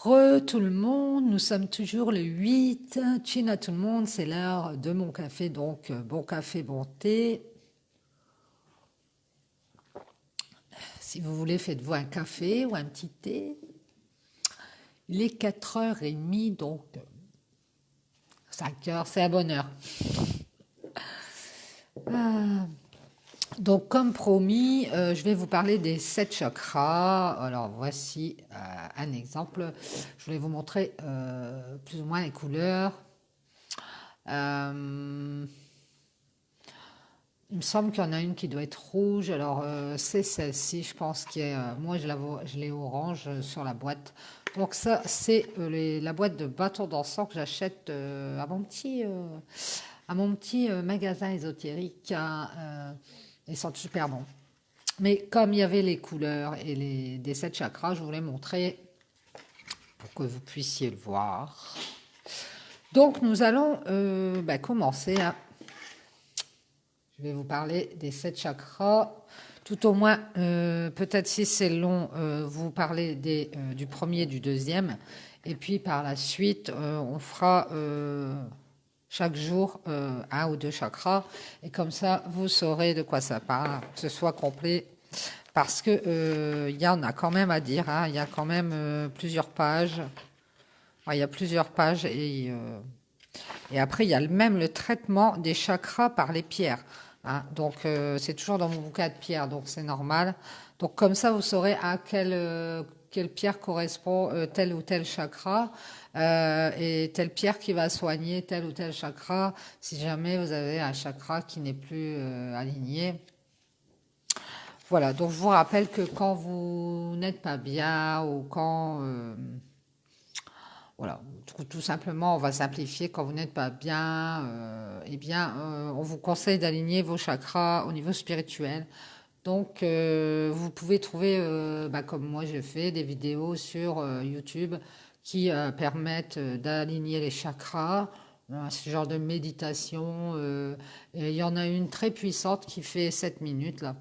Tout le monde, nous sommes toujours le 8. Chin à tout le monde, c'est l'heure de mon café, donc bon café, bon thé. Si vous voulez, faites-vous un café ou un petit thé. Il est 4h30, donc 5 heures, c'est à bonne heure. Donc, comme promis, je vais vous parler des 7 chakras. Alors, voici un exemple. Je voulais vous montrer plus ou moins les couleurs. Euh, Il me semble qu'il y en a une qui doit être rouge. Alors, c'est celle-ci, je pense, qui est. Moi, je l'ai orange sur la boîte. Donc, ça, c'est la boîte de bâtons d'encens que j'achète à mon petit magasin ésotérique, hein. Ils sont super bons. Mais comme il y avait les couleurs et des 7 chakras, je voulais montrer pour que vous puissiez le voir. Donc, nous allons commencer à. Je vais vous parler des 7 chakras. Tout au moins, peut-être si c'est long, vous parlez du premier, du deuxième. Et puis par la suite, on fera chaque jour un ou deux chakras. Et comme ça, vous saurez de quoi ça parle, que ce soit complet. Parce que il y en a quand même à dire, hein. Il y a quand même plusieurs pages. Ouais, il y a plusieurs pages et après, il y a même le traitement des chakras par les pierres, hein. Donc, c'est toujours dans mon bouquin de pierres, donc c'est normal. Donc, comme ça, vous saurez à quelle pierre correspond tel ou tel chakra et telle pierre qui va soigner tel ou tel chakra si jamais vous avez un chakra qui n'est plus aligné. Voilà, donc je vous rappelle que quand vous n'êtes pas bien ou quand voilà, tout simplement, on va simplifier. Quand vous n'êtes pas bien, on vous conseille d'aligner vos chakras au niveau spirituel. Donc, vous pouvez trouver, comme moi je fais, des vidéos sur YouTube qui permettent d'aligner les chakras. Ce genre de méditation. Et il y en a une très puissante qui fait 7 minutes là.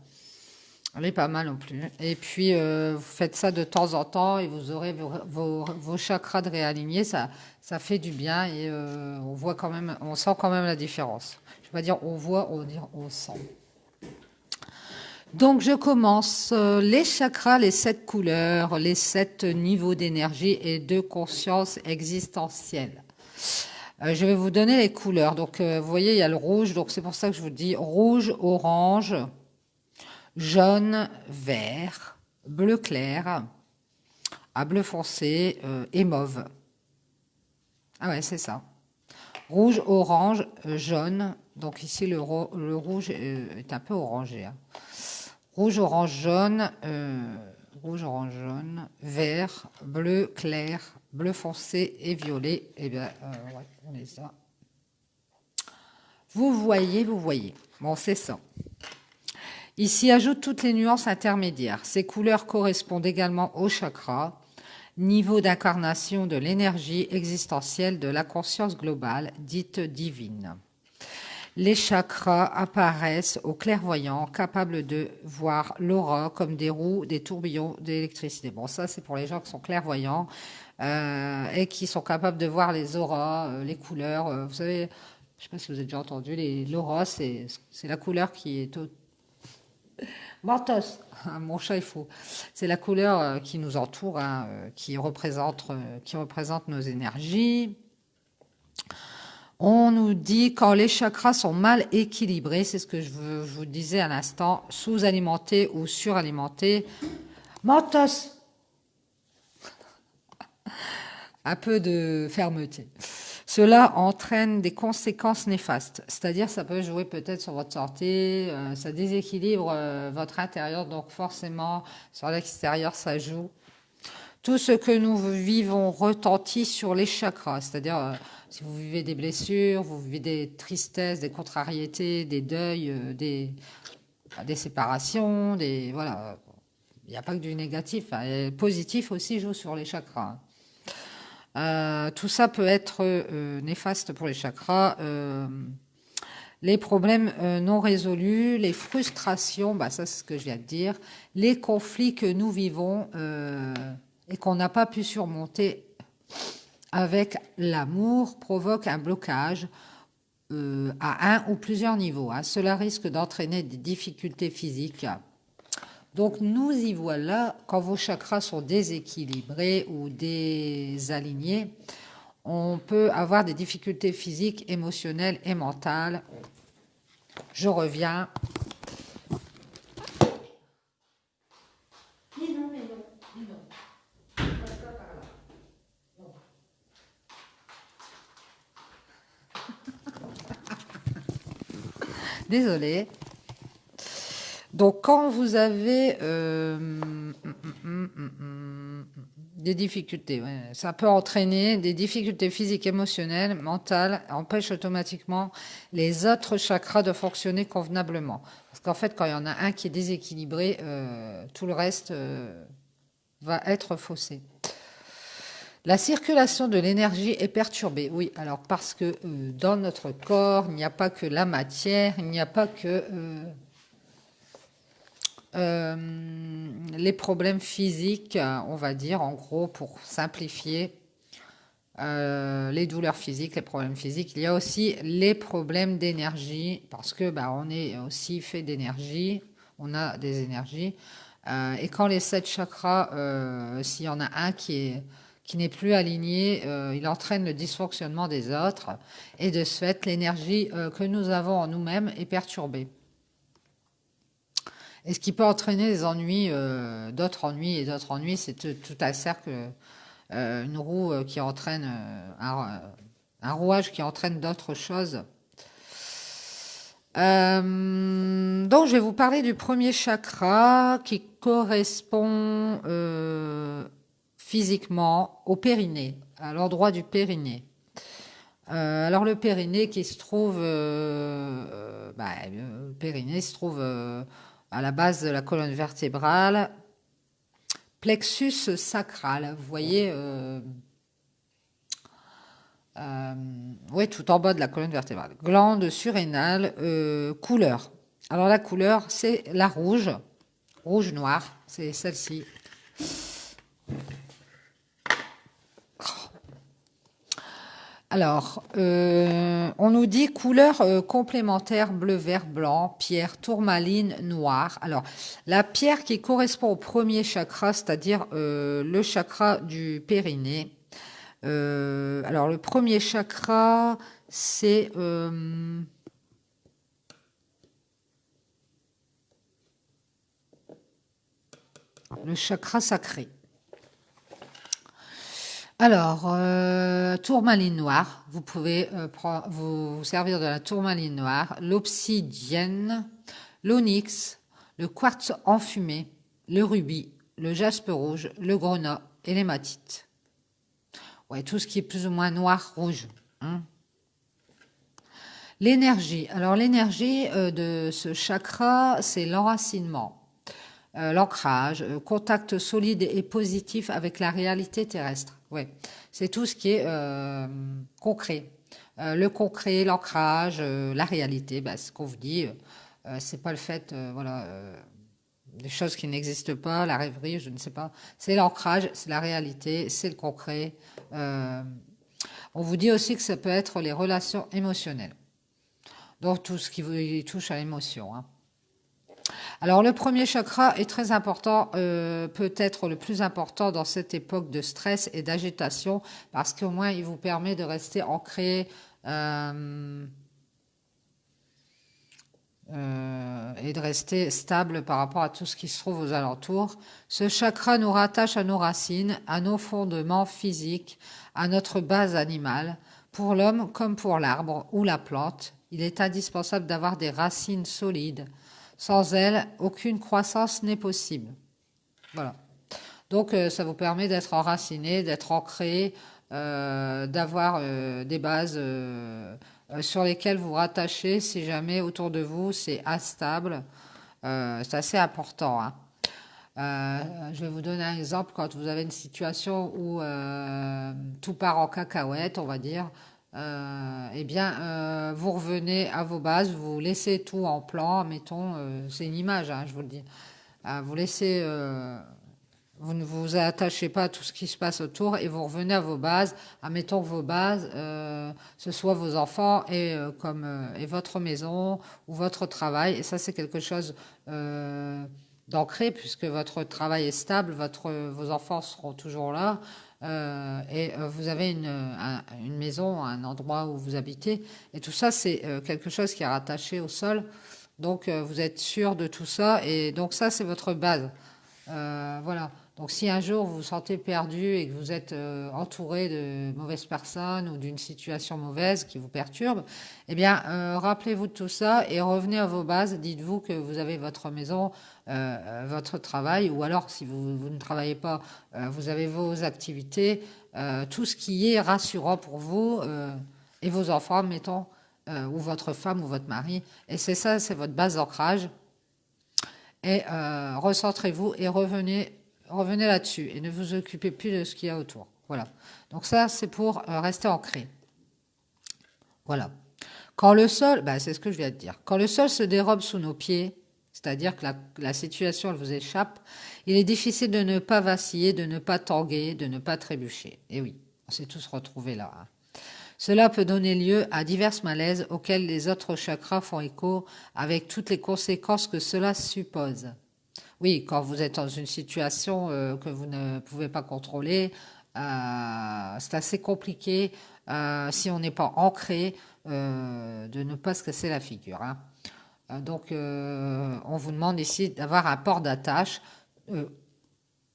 Elle est pas mal non plus. Et puis, vous faites ça de temps en temps et vous aurez vos chakras de réaligner. Ça fait du bien et on voit quand même, on sent quand même la différence. Je vais pas dire on voit, on va dire on sent. Donc, je commence. Les chakras, les 7 couleurs, les 7 niveaux d'énergie et de conscience existentielle. Je vais vous donner les couleurs. Donc, vous voyez, il y a le rouge. Donc, c'est pour ça que je vous dis rouge, orange, jaune, vert, bleu clair, à bleu foncé et mauve. Ah ouais, c'est ça. Rouge, orange, jaune. Donc ici, le rouge est un peu orangé, hein. Rouge, orange, jaune, vert, bleu clair, bleu foncé et violet. Eh bien, ouais, on est ça. Vous voyez, vous voyez. Bon, c'est ça. Ici, ajoute toutes les nuances intermédiaires. Ces couleurs correspondent également aux chakras, niveau d'incarnation de l'énergie existentielle de la conscience globale, dite divine. Les chakras apparaissent aux clairvoyants, capables de voir l'aura comme des roues, des tourbillons d'électricité. Bon, ça, c'est pour les gens qui sont clairvoyants et qui sont capables de voir les auras, les couleurs. Vous savez, je ne sais pas si vous avez déjà entendu, l'aura, c'est la couleur qui est Mentos, mon chat est fou. C'est la couleur qui nous entoure, hein, qui représente nos énergies. On nous dit quand les chakras sont mal équilibrés, c'est ce que je vous disais à l'instant, sous-alimentés ou suralimentés. Mentos, un peu de fermeté. Cela entraîne des conséquences néfastes, c'est-à-dire ça peut jouer peut-être sur votre santé, ça déséquilibre votre intérieur, donc forcément sur l'extérieur ça joue. Tout ce que nous vivons retentit sur les chakras, c'est-à-dire si vous vivez des blessures, vous vivez des tristesses, des contrariétés, des deuils, des séparations, voilà. Il n'y a pas que du négatif, hein. Le positif aussi joue sur les chakras. Tout ça peut être néfaste pour les chakras. Les problèmes non résolus, les frustrations, ça c'est ce que je viens de dire, les conflits que nous vivons et qu'on n'a pas pu surmonter avec l'amour provoque un blocage à un ou plusieurs niveaux. Hein. Cela risque d'entraîner des difficultés physiques. Donc nous y voilà, quand vos chakras sont déséquilibrés ou désalignés, on peut avoir des difficultés physiques, émotionnelles et mentales. Je reviens. Désolée. Donc, quand vous avez des difficultés, ouais, ça peut entraîner des difficultés physiques, émotionnelles, mentales, empêche automatiquement les autres chakras de fonctionner convenablement. Parce qu'en fait, quand il y en a un qui est déséquilibré, tout le reste va être faussé. La circulation de l'énergie est perturbée. Oui, alors parce que dans notre corps, il n'y a pas que la matière, il n'y a pas que les problèmes physiques, on va dire, en gros, pour simplifier, les douleurs physiques, les problèmes physiques. Il y a aussi les problèmes d'énergie, parce que on est aussi fait d'énergie, on a des énergies. Et quand les 7 chakras, s'il y en a un qui n'est plus aligné, il entraîne le dysfonctionnement des autres. Et de ce fait, l'énergie que nous avons en nous-mêmes est perturbée. Et ce qui peut entraîner des ennuis, d'autres ennuis, et d'autres ennuis, c'est tout un cercle, une roue qui entraîne, un rouage qui entraîne d'autres choses. Donc, je vais vous parler du premier chakra qui correspond physiquement au périnée, à l'endroit du périnée. Alors le périnée qui se trouve, le périnée se trouve à la base de la colonne vertébrale, plexus sacral. Vous voyez, ouais, tout en bas de la colonne vertébrale. Glande surrénale, couleur. Alors la couleur, c'est la rouge, rouge-noir, c'est celle-ci. Alors, on nous dit couleur complémentaire bleu, vert, blanc, pierre tourmaline, noire. Alors, la pierre qui correspond au premier chakra, c'est-à-dire le chakra du périnée. Alors, le premier chakra, c'est le chakra sacré. Alors, tourmaline noire, vous pouvez vous servir de la tourmaline noire, l'obsidienne, l'onyx, le quartz enfumé, le rubis, le jaspe rouge, le grenat et l'hématite. Ouais, tout ce qui est plus ou moins noir, rouge. Hein. L'énergie. Alors, l'énergie de ce chakra, c'est l'enracinement. L'ancrage, contact solide et positif avec la réalité terrestre. Ouais, c'est tout ce qui est concret. Le concret, l'ancrage, la réalité, ce qu'on vous dit, c'est pas le fait, des choses qui n'existent pas, la rêverie, je ne sais pas. C'est l'ancrage, c'est la réalité, c'est le concret. On vous dit aussi que ça peut être les relations émotionnelles. Donc tout ce qui vous touche à l'émotion. Hein. Alors le premier chakra est très important, peut-être le plus important dans cette époque de stress et d'agitation, parce qu'au moins il vous permet de rester ancré et de rester stable par rapport à tout ce qui se trouve aux alentours. Ce chakra nous rattache à nos racines, à nos fondements physiques, à notre base animale. Pour l'homme comme pour l'arbre ou la plante, il est indispensable d'avoir des racines solides. Sans elles, aucune croissance n'est possible. Voilà. Donc, ça vous permet d'être enraciné, d'être ancré, d'avoir des bases sur lesquelles vous rattachez si jamais autour de vous c'est instable. C'est assez important. Hein. Je vais vous donner un exemple. Quand vous avez une situation où tout part en cacahuète, on va dire, vous revenez à vos bases, vous laissez tout en plan, mettons, c'est une image, hein, je vous le dis. Vous laissez Vous ne vous attachez pas à tout ce qui se passe autour et vous revenez à vos bases. Admettons que vos bases, ce soit vos enfants et votre maison ou votre travail. Et ça, c'est quelque chose d'ancré puisque votre travail est stable, vos enfants seront toujours là. Vous avez une maison, un endroit où vous habitez. Et tout ça, c'est quelque chose qui est rattaché au sol. Donc, vous êtes sûr de tout ça. Et donc, ça, c'est votre base. Voilà. Donc si un jour vous vous sentez perdu et que vous êtes entouré de mauvaises personnes ou d'une situation mauvaise qui vous perturbe, eh bien rappelez-vous de tout ça et revenez à vos bases. Dites-vous que vous avez votre maison, votre travail, ou alors si vous ne travaillez pas, vous avez vos activités, tout ce qui est rassurant pour vous et vos enfants, mettons, ou votre femme ou votre mari. Et c'est ça, c'est votre base d'ancrage. Et recentrez-vous et revenez là-dessus et ne vous occupez plus de ce qu'il y a autour. Voilà. Donc ça, c'est pour rester ancré. Voilà. Quand le sol, c'est ce que je viens de dire. Quand le sol se dérobe sous nos pieds, c'est-à-dire que la situation elle vous échappe, il est difficile de ne pas vaciller, de ne pas tanguer, de ne pas trébucher. Et oui, on s'est tous retrouvés là. Hein. Cela peut donner lieu à divers malaises auxquels les autres chakras font écho avec toutes les conséquences que cela suppose. Oui, quand vous êtes dans une situation que vous ne pouvez pas contrôler, c'est assez compliqué si on n'est pas ancré de ne pas se casser la figure. Hein. Donc, on vous demande ici d'avoir un port d'attache.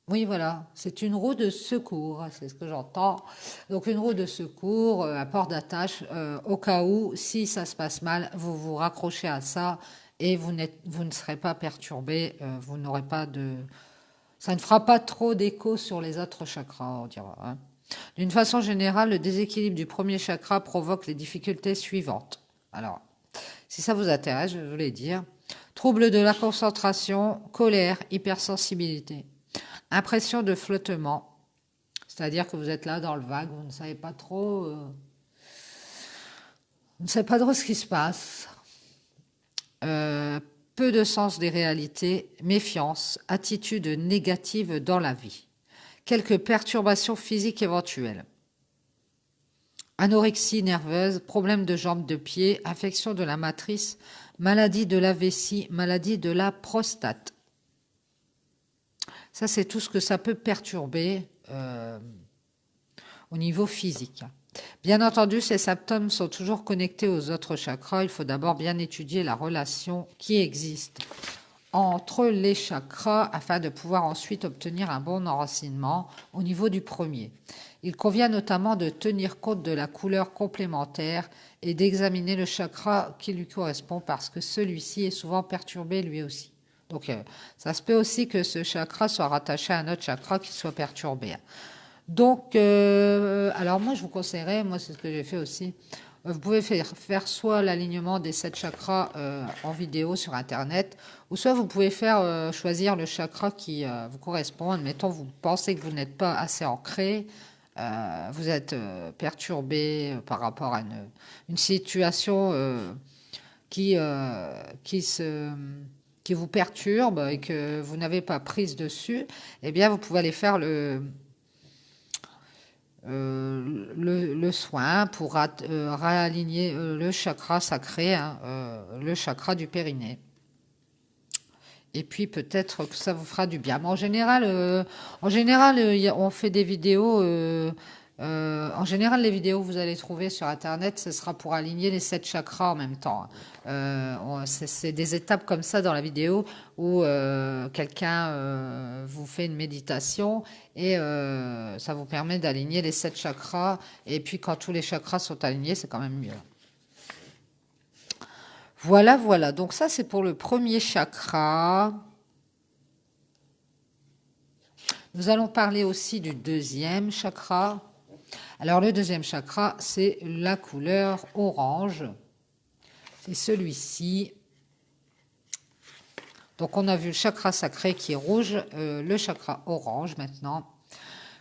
Oui, voilà, c'est une roue de secours, c'est ce que j'entends. Donc une roue de secours, un port d'attache, au cas où, si ça se passe mal, vous vous raccrochez à ça et vous ne serez pas perturbé, vous n'aurez pas de... Ça ne fera pas trop d'écho sur les autres chakras, on dira. Hein. D'une façon générale, le déséquilibre du premier chakra provoque les difficultés suivantes. Alors, si ça vous intéresse, je vais vous les dire. Troubles de la concentration, colère, hypersensibilité. Impression de flottement, c'est-à-dire que vous êtes là dans le vague, vous ne savez pas trop, ce qui se passe. Peu de sens des réalités, méfiance, attitude négative dans la vie. Quelques perturbations physiques éventuelles. Anorexie nerveuse, problèmes de jambes, de pieds, affection de la matrice, maladie de la vessie, maladie de la prostate. Ça, c'est tout ce que ça peut perturber au niveau physique. Bien entendu, ces symptômes sont toujours connectés aux autres chakras. Il faut d'abord bien étudier la relation qui existe entre les chakras afin de pouvoir ensuite obtenir un bon enracinement au niveau du premier. Il convient notamment de tenir compte de la couleur complémentaire et d'examiner le chakra qui lui correspond parce que celui-ci est souvent perturbé lui aussi. Donc, ça se peut aussi que ce chakra soit rattaché à un autre chakra qui soit perturbé. Donc, alors moi, je vous conseillerais, moi, c'est ce que j'ai fait aussi, vous pouvez faire soit l'alignement des 7 chakras en vidéo sur Internet, ou soit vous pouvez faire choisir le chakra qui vous correspond. Admettons, vous pensez que vous n'êtes pas assez ancré, vous êtes perturbé par rapport à une situation qui vous perturbe et que vous n'avez pas prise dessus, eh bien, vous pouvez aller faire le soin pour réaligner le chakra sacré, hein, le chakra du périnée. Et puis peut-être que ça vous fera du bien. Mais en général, on fait des vidéos. En général, les vidéos que vous allez trouver sur Internet, ce sera pour aligner les 7 chakras en même temps. C'est des étapes comme ça dans la vidéo où quelqu'un vous fait une méditation et ça vous permet d'aligner les 7 chakras. Et puis quand tous les chakras sont alignés, c'est quand même mieux. Voilà, voilà. Donc ça, c'est pour le premier chakra. Nous allons parler aussi du deuxième chakra. Alors, le deuxième chakra, c'est la couleur orange. C'est celui-ci. Donc, on a vu le chakra sacré qui est rouge, le chakra orange maintenant.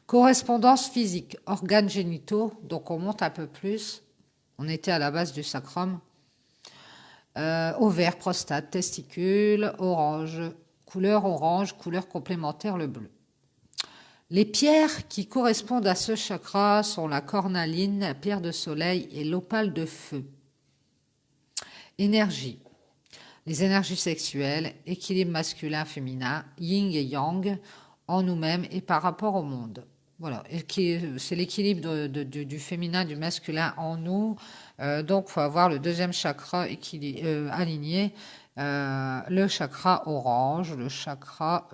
Correspondance physique, organes génitaux. Donc, on monte un peu plus. On était à la base du sacrum. Ovaire, prostate, testicules, orange, couleur complémentaire, le bleu. Les pierres qui correspondent à ce chakra sont la cornaline, la pierre de soleil et l'opale de feu. Énergie. Les énergies sexuelles, équilibre masculin-féminin, yin et yang en nous-mêmes et par rapport au monde. Voilà, c'est l'équilibre du féminin, du masculin en nous. Donc, il faut avoir le deuxième chakra aligné. Le chakra orange, le chakra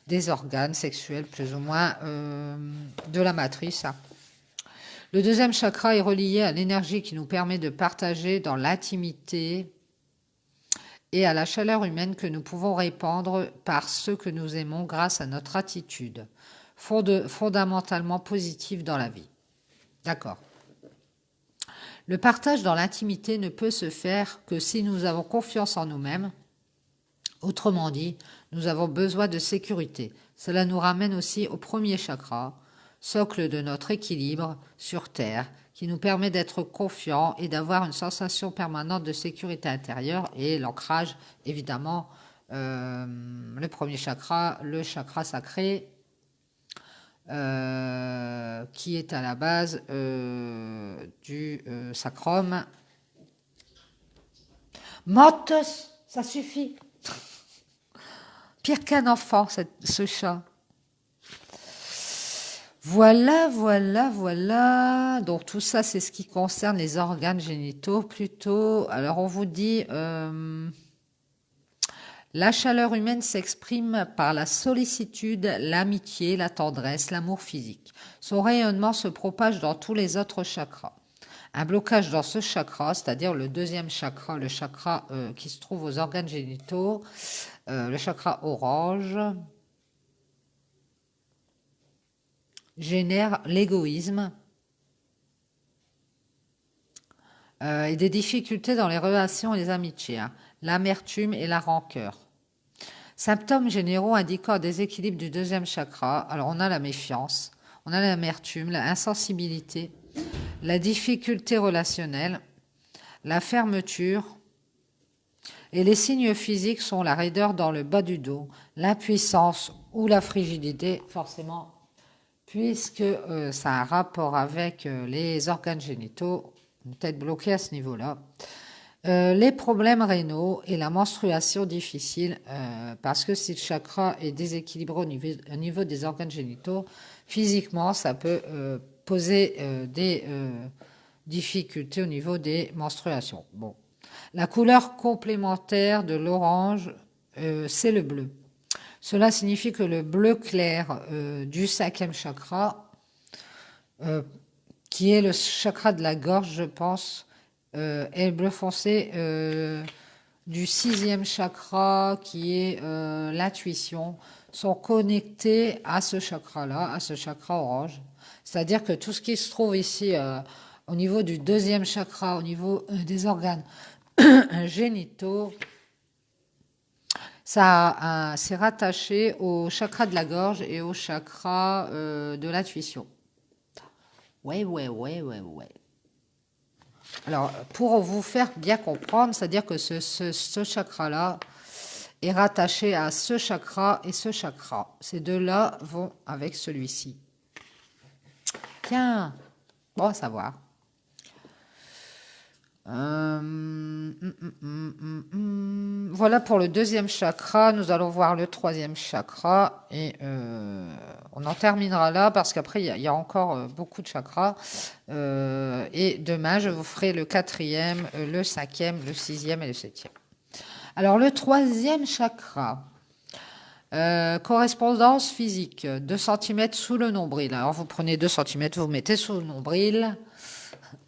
des organes sexuels, plus ou moins de la matrice. Le deuxième chakra est relié à l'énergie qui nous permet de partager dans l'intimité et à la chaleur humaine que nous pouvons répandre par ceux que nous aimons grâce à notre attitude fondamentalement positive dans la vie. D'accord. Le partage dans l'intimité ne peut se faire que si nous avons confiance en nous-mêmes. Autrement dit, nous avons besoin de sécurité. Cela nous ramène aussi au premier chakra, socle de notre équilibre sur Terre, qui nous permet d'être confiants et d'avoir une sensation permanente de sécurité intérieure et l'ancrage, évidemment, le premier chakra, le chakra sacré, qui est à la base du sacrum. Motos, ça suffit. Pire qu'un enfant, ce chat. Voilà. Donc tout ça, c'est ce qui concerne les organes génitaux plutôt. Alors on vous dit, la chaleur humaine s'exprime par la sollicitude, l'amitié, la tendresse, l'amour physique. Son rayonnement se propage dans tous les autres chakras. Un blocage dans ce chakra, c'est-à-dire le deuxième chakra, le chakra qui se trouve aux organes génitaux, le chakra orange, génère l'égoïsme et des difficultés dans les relations et les amitiés, l'amertume et la rancœur. Symptômes généraux indiquant un déséquilibre du deuxième chakra. Alors on a la méfiance, on a l'amertume, l'insensibilité, la difficulté relationnelle, la fermeture. Et les signes physiques sont la raideur dans le bas du dos, l'impuissance ou la frigidité, forcément, puisque ça a un rapport avec les organes génitaux, une tête bloquée à ce niveau-là. Les problèmes rénaux et la menstruation difficile, parce que si le chakra est déséquilibré au niveau des organes génitaux, physiquement, ça peut poser des difficultés au niveau des menstruations. Bon. La couleur complémentaire de l'orange, c'est le bleu. Cela signifie que le bleu clair du cinquième chakra, qui est le chakra de la gorge, je pense, et le bleu foncé du sixième chakra, qui est l'intuition, sont connectés à ce chakra-là, à ce chakra orange. C'est-à-dire que tout ce qui se trouve ici au niveau du deuxième chakra, au niveau des organes génitaux, ça c'est rattaché au chakra de la gorge et au chakra de l'intuition. Ouais. Alors, pour vous faire bien comprendre, c'est-à-dire que ce chakra-là est rattaché à ce chakra et ce chakra. Ces deux-là vont avec celui-ci. Tiens, bon à savoir. Voilà pour le deuxième chakra. Nous allons voir le troisième chakra et on en terminera là parce qu'après il y a encore beaucoup de chakras. Et demain je vous ferai le quatrième, le cinquième, le sixième et le septième. Alors le troisième chakra, correspondance physique, 2 cm sous le nombril. Alors vous prenez 2 cm, vous mettez sous le nombril.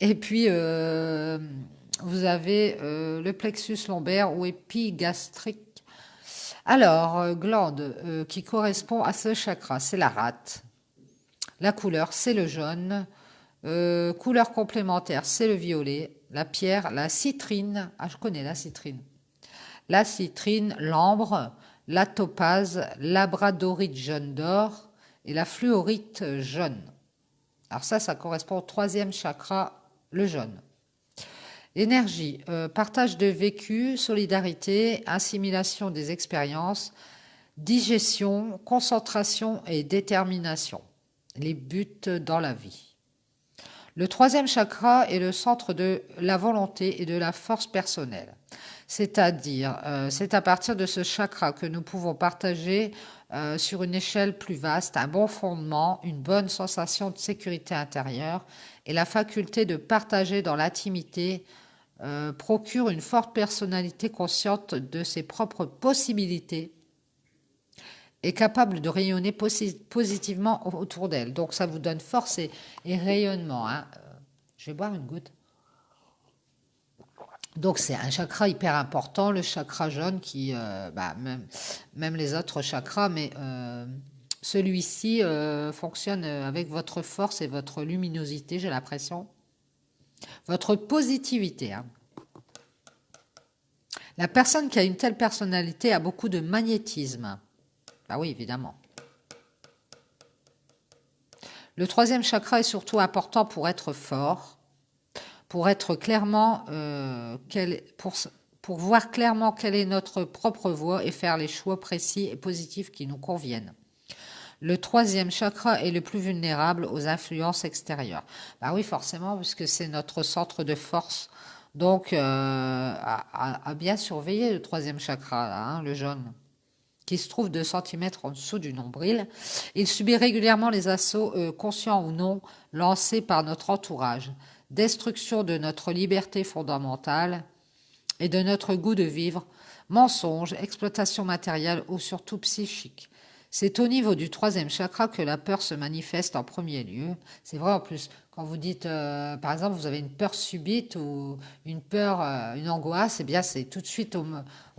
Et puis, vous avez le plexus lombaire ou épigastrique. Alors, glande qui correspond à ce chakra, c'est la rate. La couleur, c'est le jaune. Couleur complémentaire, c'est le violet. La pierre, la citrine. Ah, je connais la citrine. La citrine, l'ambre, la topaze, labradorite jaune d'or et la fluorite jaune. Alors ça correspond au troisième chakra, le jaune. L'énergie, partage de vécu, solidarité, assimilation des expériences, digestion, concentration et détermination. Les buts dans la vie. Le troisième chakra est le centre de la volonté et de la force personnelle. C'est-à-dire, c'est à partir de ce chakra que nous pouvons partager sur une échelle plus vaste un bon fondement, une bonne sensation de sécurité intérieure et la faculté de partager dans l'intimité procure une forte personnalité consciente de ses propres possibilités et capable de rayonner positivement autour d'elle. Donc ça vous donne force et rayonnement. Hein. Je vais boire une goutte. Donc c'est un chakra hyper important, le chakra jaune qui, même les autres chakras, mais celui-ci fonctionne avec votre force et votre luminosité, j'ai l'impression. Votre positivité. Hein. La personne qui a une telle personnalité a beaucoup de magnétisme. Ah oui, évidemment. Le troisième chakra est surtout important pour être fort, pour être clairement, pour voir clairement quelle est notre propre voie et faire les choix précis et positifs qui nous conviennent. Le troisième chakra est le plus vulnérable aux influences extérieures. Bah oui, forcément, puisque c'est notre centre de force. Donc, à bien surveiller le troisième chakra, là, hein, le jaune, qui se trouve 2 cm en dessous du nombril. Il subit régulièrement les assauts, conscients ou non, lancés par notre entourage. Destruction de notre liberté fondamentale et de notre goût de vivre, mensonges, exploitation matérielle ou surtout psychique. C'est au niveau du troisième chakra que la peur se manifeste en premier lieu. C'est vrai en plus, quand vous dites, par exemple, vous avez une peur subite ou une peur, une angoisse, eh bien c'est tout de suite au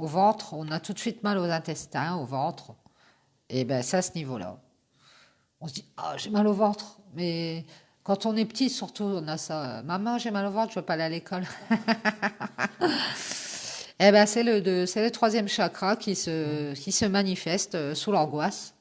ventre, on a tout de suite mal aux intestins, au ventre. Et bien c'est à ce niveau-là. On se dit, ah, j'ai mal au ventre. Mais quand on est petit, surtout, on a ça. Maman, j'ai mal au ventre, je ne veux pas aller à l'école. Eh ben, c'est le troisième chakra qui se manifeste sous l'angoisse.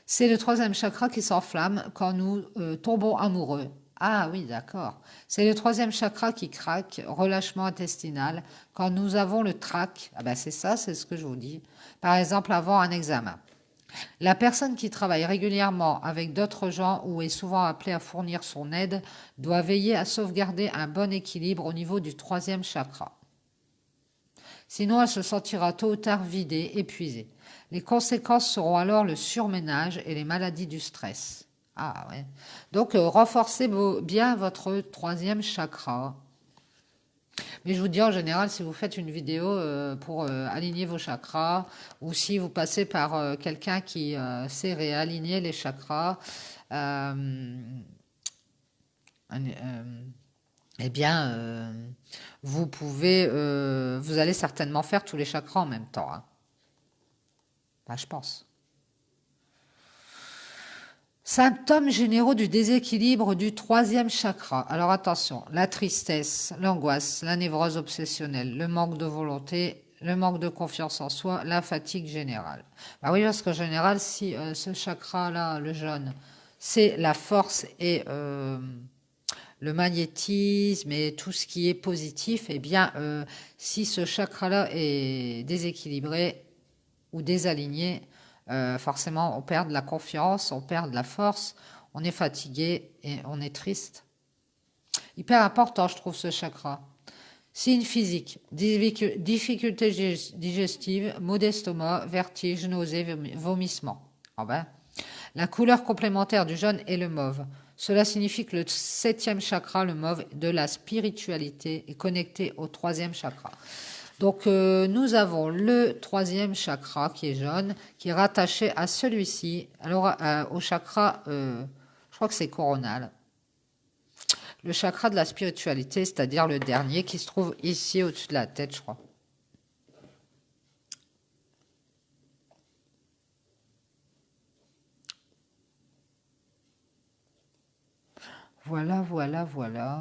C'est le troisième chakra qui s'enflamme quand nous tombons amoureux. Ah oui, d'accord. C'est le troisième chakra qui craque, relâchement intestinal, quand nous avons le trac. Ah ben c'est ça, c'est ce que je vous dis. Par exemple, avant un examen. La personne qui travaille régulièrement avec d'autres gens ou est souvent appelée à fournir son aide doit veiller à sauvegarder un bon équilibre au niveau du troisième chakra. Sinon, elle se sentira tôt ou tard vidée, épuisée. Les conséquences seront alors le surménage et les maladies du stress. Ah ouais. Donc, renforcez bien votre troisième chakra. Mais je vous dis en général, si vous faites une vidéo pour aligner vos chakras, ou si vous passez par quelqu'un qui sait réaligner les chakras, eh bien, vous allez certainement faire tous les chakras en même temps. Hein. Enfin, je pense. Symptômes généraux du déséquilibre du troisième chakra. Alors attention, la tristesse, l'angoisse, la névrose obsessionnelle, le manque de volonté, le manque de confiance en soi, la fatigue générale. Bah oui, parce qu'en général, si ce chakra-là, le jaune, c'est la force et le magnétisme et tout ce qui est positif, eh bien, si ce chakra-là est déséquilibré ou désaligné, forcément, on perd de la confiance, on perd de la force, on est fatigué et on est triste. Hyper important, je trouve, ce chakra. Signes physiques, difficultés digestives, maux d'estomac, vertiges, nausées, vomissements. Ah ben. La couleur complémentaire du jaune est le mauve. Cela signifie que le septième chakra, le mauve, de la spiritualité, est connecté au troisième chakra. Donc, nous avons le troisième chakra qui est jaune, qui est rattaché à celui-ci, alors au chakra, je crois que c'est coronal. Le chakra de la spiritualité, c'est-à-dire le dernier, qui se trouve ici au-dessus de la tête, je crois. Voilà, voilà, voilà.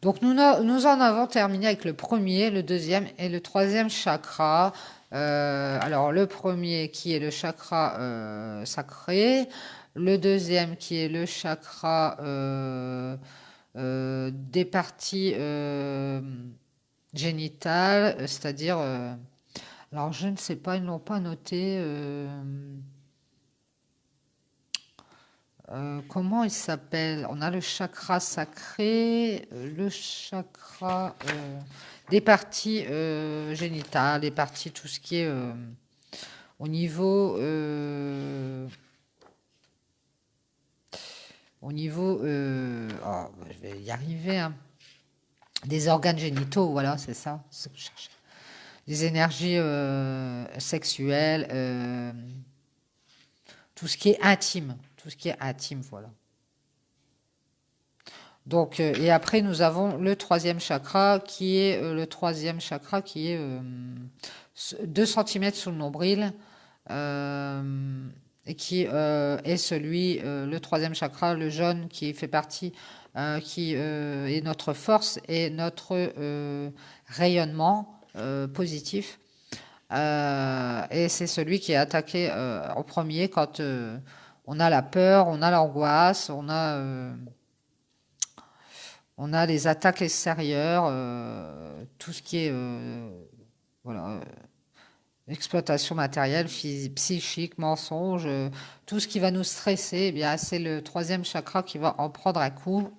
Donc nous en avons terminé avec le premier, le deuxième et le troisième chakra. Alors le premier qui est le chakra sacré, le deuxième qui est le chakra des parties génitales, c'est-à-dire Alors, je ne sais pas, ils ne l'ont pas noté. Comment il s'appelle? On a le chakra sacré, le chakra des parties génitales, des parties, tout ce qui est au niveau, je vais y arriver, hein. Des organes génitaux, voilà, c'est ça, c'est ce que je cherchais. Des énergies sexuelles, tout ce qui est intime, voilà. Donc, et après, nous avons le troisième chakra qui est 2 cm sous le nombril et qui est le troisième chakra, le jaune, qui fait partie, qui est notre force et notre rayonnement positif. Et c'est celui qui est attaqué en premier quand on a la peur, on a l'angoisse, on a les attaques extérieures, tout ce qui est voilà, exploitation matérielle, physique, psychique, mensonge, tout ce qui va nous stresser, eh bien, c'est le troisième chakra qui va en prendre un coup.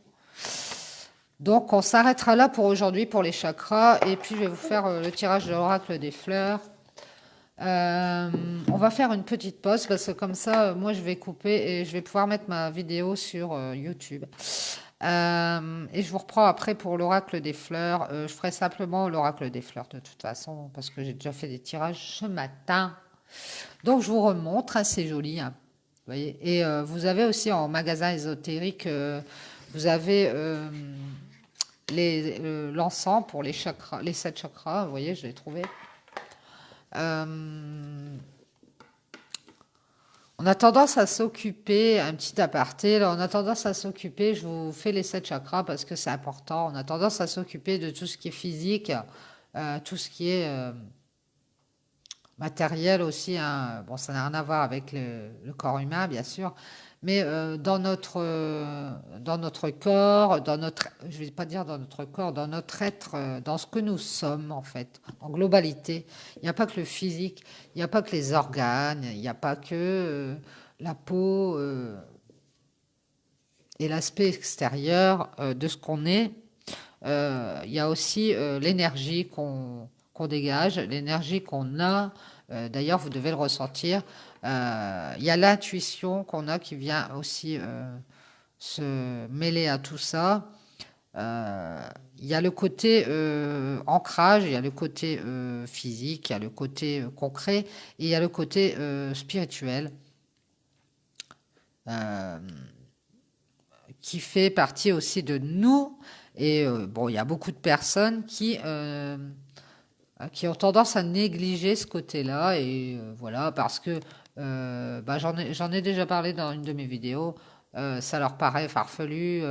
Donc, on s'arrêtera là pour aujourd'hui pour les chakras. Et puis, je vais vous faire le tirage de l'oracle des fleurs. On va faire une petite pause parce que comme ça, moi, je vais couper et je vais pouvoir mettre ma vidéo sur YouTube. Et je vous reprends après pour l'oracle des fleurs. Je ferai simplement l'oracle des fleurs de toute façon parce que j'ai déjà fait des tirages ce matin. Donc je vous remontre, hein, c'est joli, hein. Vous voyez. Et vous avez aussi en magasin ésotérique, vous avez l'encens pour les chakras, les 7 chakras. Vous voyez, je l'ai trouvé. On a tendance à s'occuper, un petit aparté, là, on a tendance à s'occuper, je vous fais les 7 chakras parce que c'est important, on a tendance à s'occuper de tout ce qui est physique, tout ce qui est matériel aussi, hein. Bon, ça n'a rien à voir avec le corps humain, bien sûr, mais dans notre corps, je vais pas dire dans notre corps, dans notre être, dans ce que nous sommes en fait, en globalité. Il n'y a pas que le physique, il n'y a pas que les organes, il n'y a pas que la peau et l'aspect extérieur de ce qu'on est. Il y a aussi l'énergie qu'on dégage, l'énergie qu'on a. D'ailleurs, vous devez le ressentir. Il y a l'intuition qu'on a qui vient aussi se mêler à tout ça. Il y a le côté ancrage, il y a le côté physique, il y a le côté concret, et il y a le côté spirituel qui fait partie aussi de nous. Et bon, il y a beaucoup de personnes qui ont tendance à négliger ce côté-là. Et voilà, parce que bah, j'en ai déjà parlé dans une de mes vidéos. Ça leur paraît farfelu,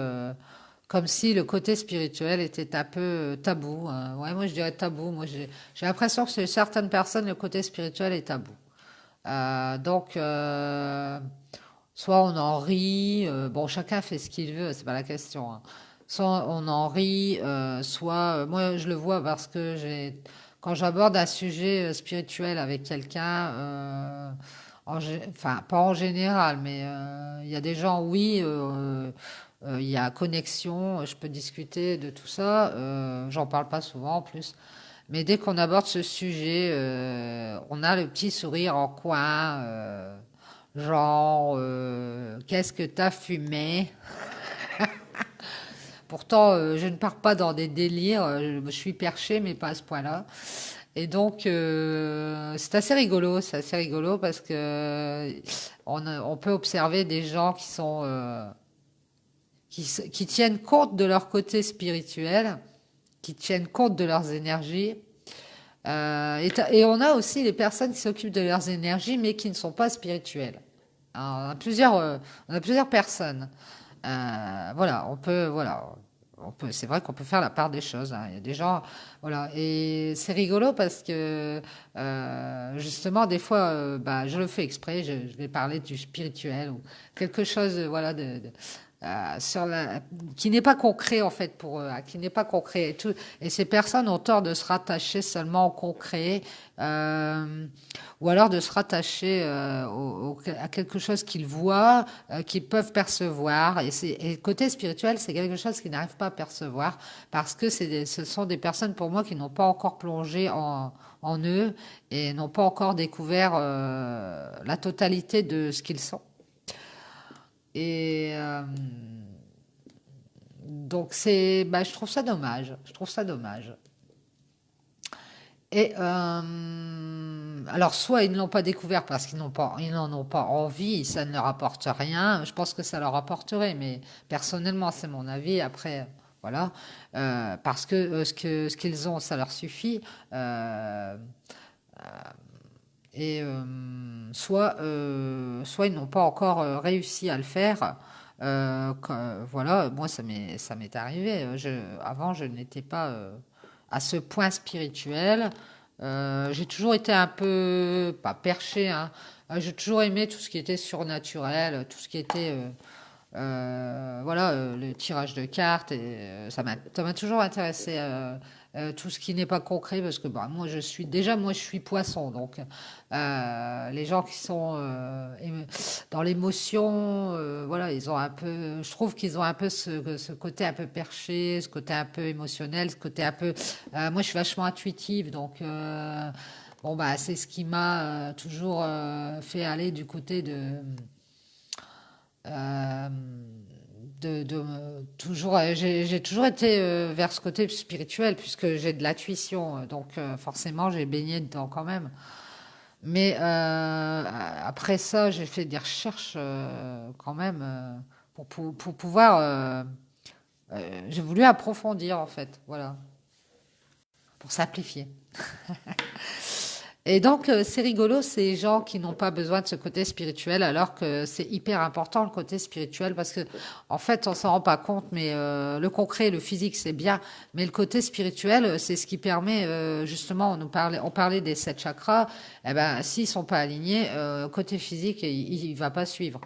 comme si le côté spirituel était un peu tabou, hein. Ouais, moi je dirais tabou. Moi j'ai l'impression que chez certaines personnes, le côté spirituel est tabou. Donc, soit on en rit, bon, chacun fait ce qu'il veut, c'est pas la question, hein. Soit on en rit, soit, moi je le vois parce que quand j'aborde un sujet spirituel avec quelqu'un, enfin, pas en général, mais il y a des gens, oui, il y a connexion, je peux discuter de tout ça, j'en parle pas souvent en plus. Mais dès qu'on aborde ce sujet, on a le petit sourire en coin, genre, qu'est-ce que t'as fumé? Pourtant, je ne pars pas dans des délires, je suis perché, mais pas à ce point-là. Et donc, c'est assez rigolo parce que on peut observer des gens qui sont, qui tiennent compte de leur côté spirituel, qui tiennent compte de leurs énergies. Et on a aussi les personnes qui s'occupent de leurs énergies, mais qui ne sont pas spirituelles. Alors, on a plusieurs personnes. Voilà, c'est vrai qu'on peut faire la part des choses, hein. Il y a des gens, voilà, et c'est rigolo parce que justement, des fois, bah, je le fais exprès. Je vais parler du spirituel ou quelque chose, voilà, qui n'est pas concret en fait pour eux, hein, qui n'est pas concret. Et ces personnes ont tort de se rattacher seulement au concret, euh, ou alors de se rattacher à quelque chose qu'ils voient, qu'ils peuvent percevoir. Et le côté spirituel, c'est quelque chose qu'ils n'arrivent pas à percevoir parce que ce sont des personnes pour moi qui n'ont pas encore plongé en eux et n'ont pas encore découvert la totalité de ce qu'ils sont. Et donc bah, je trouve ça dommage. Je trouve ça dommage. Et alors, soit ils ne l'ont pas découvert parce ils n'en ont pas envie, ça ne leur apporte rien. Je pense que ça leur apporterait, mais personnellement, c'est mon avis. Après, voilà, parce que ce qu'ils ont, ça leur suffit. Euh, et soit ils n'ont pas encore réussi à le faire. Voilà, moi ça m'est arrivé. Avant, je n'étais pas à ce point spirituel. J'ai toujours été un peu, pas perché, hein. J'ai toujours aimé tout ce qui était surnaturel, tout ce qui était, voilà, le tirage de cartes. Et, ça m'a toujours intéressé. Tout ce qui n'est pas concret, parce que bah, moi je suis poisson, donc les gens qui sont dans l'émotion, voilà, ils ont un peu, je trouve qu'ils ont un peu ce côté un peu perché, ce côté un peu émotionnel, ce côté un peu, moi je suis vachement intuitive, donc bon bah c'est ce qui m'a toujours fait aller du côté euh, toujours, j'ai toujours été vers ce côté spirituel puisque j'ai de l'intuition, donc forcément j'ai baigné dedans quand même. Mais après ça, j'ai fait des recherches quand même pour pouvoir. J'ai voulu approfondir en fait, voilà, pour simplifier. Et donc, c'est rigolo, ces gens qui n'ont pas besoin de ce côté spirituel, alors que c'est hyper important le côté spirituel, parce que, en fait, on s'en rend pas compte, mais le concret, le physique, c'est bien, mais le côté spirituel, c'est ce qui permet, justement, on parlait des 7 chakras, eh ben, s'ils sont pas alignés, côté physique, il va pas suivre.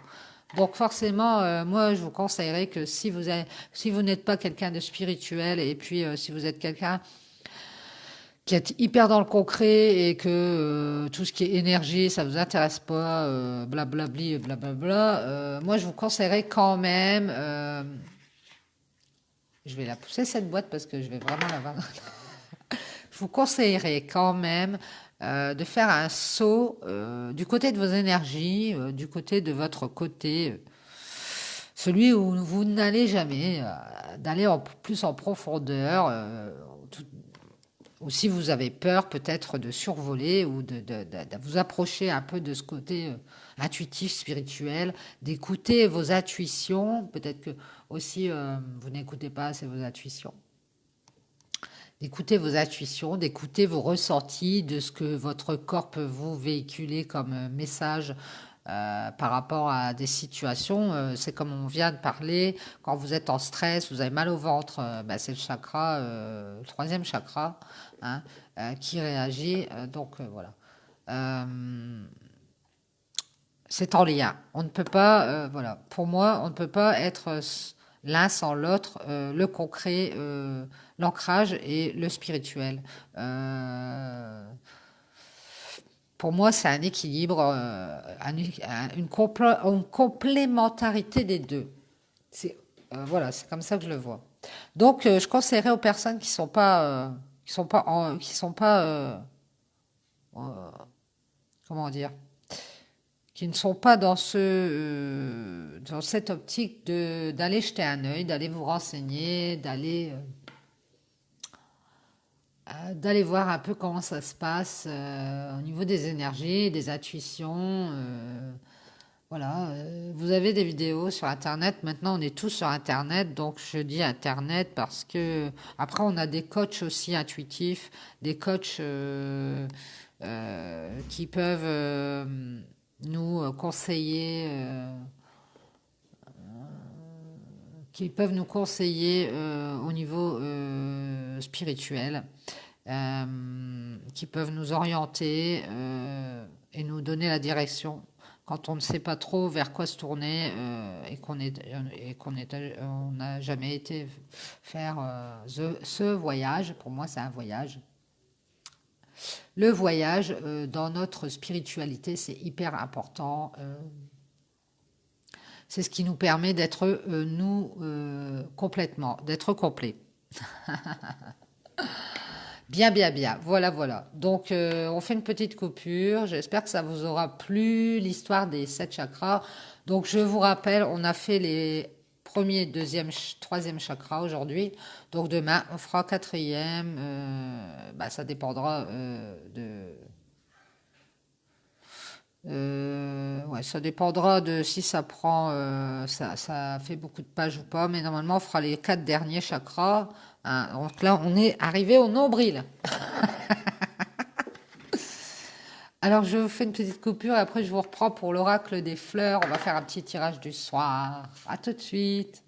Donc forcément, moi, je vous conseillerais que si vous n'êtes pas quelqu'un de spirituel, et puis si vous êtes quelqu'un qui est hyper dans le concret et que tout ce qui est énergie, ça vous intéresse pas, blablabli, blablabla, moi je vous conseillerais quand même, je vais la pousser cette boîte parce que je vais vraiment la vendre. Je vous conseillerais quand même de faire un saut du côté de vos énergies, du côté de votre côté, celui où vous n'allez jamais, d'aller plus en profondeur, tout, ou si vous avez peur peut-être de survoler ou de vous approcher un peu de ce côté intuitif, spirituel, d'écouter vos intuitions, peut-être que aussi vous n'écoutez pas assez vos intuitions, d'écouter vos intuitions, d'écouter vos ressentis, de ce que votre corps peut vous véhiculer comme message par rapport à des situations. C'est comme on vient de parler, quand vous êtes en stress, vous avez mal au ventre, bah, c'est le chakra, le troisième chakra, hein, qui réagit. Donc voilà. Euh, c'est en lien. On ne peut pas, voilà. Pour moi, on ne peut pas être l'un sans l'autre, le concret, l'ancrage et le spirituel. Euh, pour moi, c'est un équilibre, une complémentarité des deux. C'est voilà, c'est comme ça que je le vois. Donc, je conseillerais aux personnes qui sont pas, comment dire, qui ne sont pas dans dans cette optique d'aller jeter un œil, d'aller vous renseigner, d'aller voir un peu comment ça se passe au niveau des énergies, des intuitions. Voilà, vous avez des vidéos sur Internet. Maintenant, on est tous sur Internet, donc je dis Internet parce que après, on a des coachs aussi intuitifs, des coachs qui peuvent nous conseiller, au niveau spirituel, qui peuvent nous orienter et nous donner la direction quand on ne sait pas trop vers quoi se tourner et on n'a jamais été faire ce voyage. Pour moi, c'est un voyage. Le voyage dans notre spiritualité, c'est hyper important. C'est ce qui nous permet d'être nous complètement, d'être complet. Bien, bien, bien. Voilà, voilà. Donc, on fait une petite coupure. J'espère que ça vous aura plu, l'histoire des 7 chakras. Donc, je vous rappelle, on a fait les premier, deuxième, troisième chakra aujourd'hui. Donc, demain, on fera quatrième. Bah, ça dépendra ouais, ça dépendra de si ça prend, ça fait beaucoup de pages ou pas, mais normalement on fera les 4 derniers chakras. Hein. Donc là, on est arrivé au nombril. Alors je vous fais une petite coupure et après je vous reprends pour l'oracle des fleurs. On va faire un petit tirage du soir. À tout de suite.